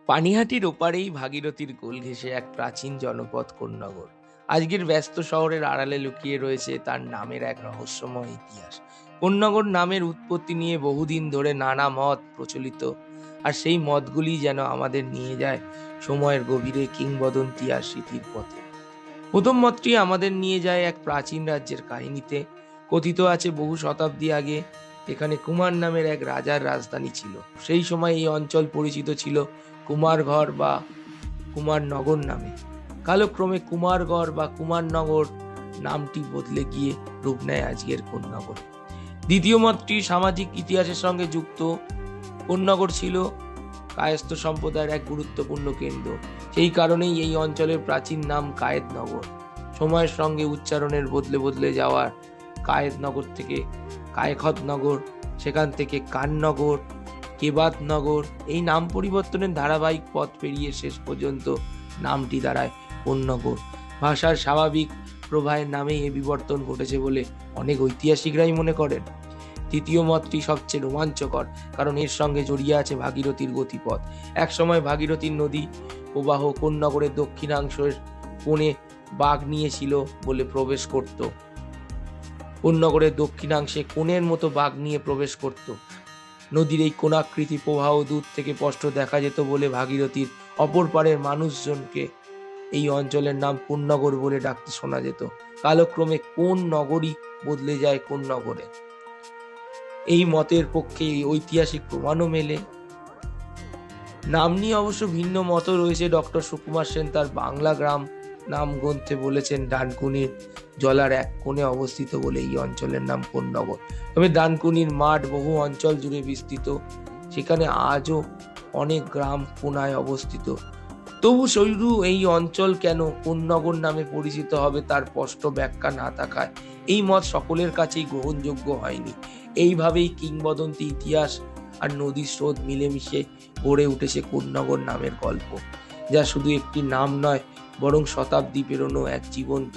পানিহাটির ওপারেই ভাগীরথীর কোল ঘেঁষে এক প্রাচীন জনপদ কোন্নগর। আজকের ব্যস্ত শহরের আড়ালে লুকিয়ে রয়েছে তার নামের এক রহস্যময় ইতিহাস। কোন্নগর নামের উৎপত্তি নিয়ে বহুদিন ধরে নানা মত প্রচলিত, আর সেই মতগুলি যেন আমাদের নিয়ে যায় সময়ের গভীরে কিংবদন্তি আর স্মৃতির পথে। প্রথম মতটি আমাদের নিয়ে যায় এক প্রাচীন রাজ্যের কাহিনীতে। কথিত আছে বহু শতাব্দী আগে এখানে কুমার নামের এক রাজার রাজধানী ছিল। সেই সময় এই অঞ্চল পরিচিত ছিল কুমারঘর বা কুমারনগর নামে। কালক্রমে কুমারগড় বা কুমারনগর নামটি বদলে গিয়ে রূপ নেয় আজকের কোন্নগর। দ্বিতীয় মতটি সামাজিক ইতিহাসের সঙ্গে যুক্ত। কোন্নগর ছিল কায়স্থ সম্প্রদায়ের এক গুরুত্বপূর্ণ কেন্দ্র। সেই কারণেই এই অঞ্চলের প্রাচীন নাম কায়েতনগর। সময়ের সঙ্গে উচ্চারণের বদলে বদলে যাওয়ার কায়েতনগর থেকে কায়খতনগর, সেখান থেকে কাননগর, কেবাতনগর, এই নাম পরিবর্তনের ধারাবাহিক পথ পেরিয়ে শেষ পর্যন্ত নামটি দাঁড়ায় কোন্নগর। ভাষার স্বাভাবিক প্রবাহের নামেই এ বিবর্তন ঘটেছে বলে অনেক ঐতিহাসিকরাই মনে করেন। তৃতীয় মতটি সবচেয়ে রোমাঞ্চকর, কারণ এর সঙ্গে জড়িয়ে আছে ভাগীরথীর গতিপথ। একসময় ভাগীরথীর নদী প্রবাহ কোন্নগরের দক্ষিণাংশের কোণে বাঁক নিয়েছিল বলে প্রবেশ করত। কোন্নগরের দক্ষিণাংশে কোণের মতো বাঁক নিয়ে প্রবেশ করত। নদীর এই কোণাকৃতি প্রবাহ দূর থেকে স্পষ্ট দেখা যেত বলে ভাগীরথীর অপর পারের মানুষজনকে এই অঞ্চলের নাম কোন্নগর বলে ডাকতে শোনা যেত। কালক্রমে কোন নগরী বদলে যায় কোন্নগরে। এই মতের পক্ষে ঐতিহাসিক প্রমাণও মেলে। নাম নিয়ে অবশ্য ভিন্ন মত রয়েছে। ডক্টর সুকুমার সেন তার বাংলা গ্রাম নাম গ্রন্থে বলেছেন ডানকুনির জলার এক কোণে অবস্থিত বলে এই অঞ্চলের নাম কোন্নগর। তবে ডানকুনির মাঠ বহু অঞ্চল জুড়ে বিস্তৃত, সেখানে আজও অনেক গ্রাম কোণায় অবস্থিত। তবু শুধু এই অঞ্চল কেন কোন্নগর নামে পরিচিত হবে তার স্পষ্ট ব্যাখ্যা না থাকায় এই মত সকলের কাছেই গ্রহণযোগ্য হয়নি। এইভাবেই কিংবদন্তি ইতিহাস আর নদীর স্রোত মিলেমিশে গড়ে উঠেছে কোন্নগর নামের গল্প, যা শুধু একটি নাম নয়, বরং শতাব্দী পেরোনো এক জীবন্ত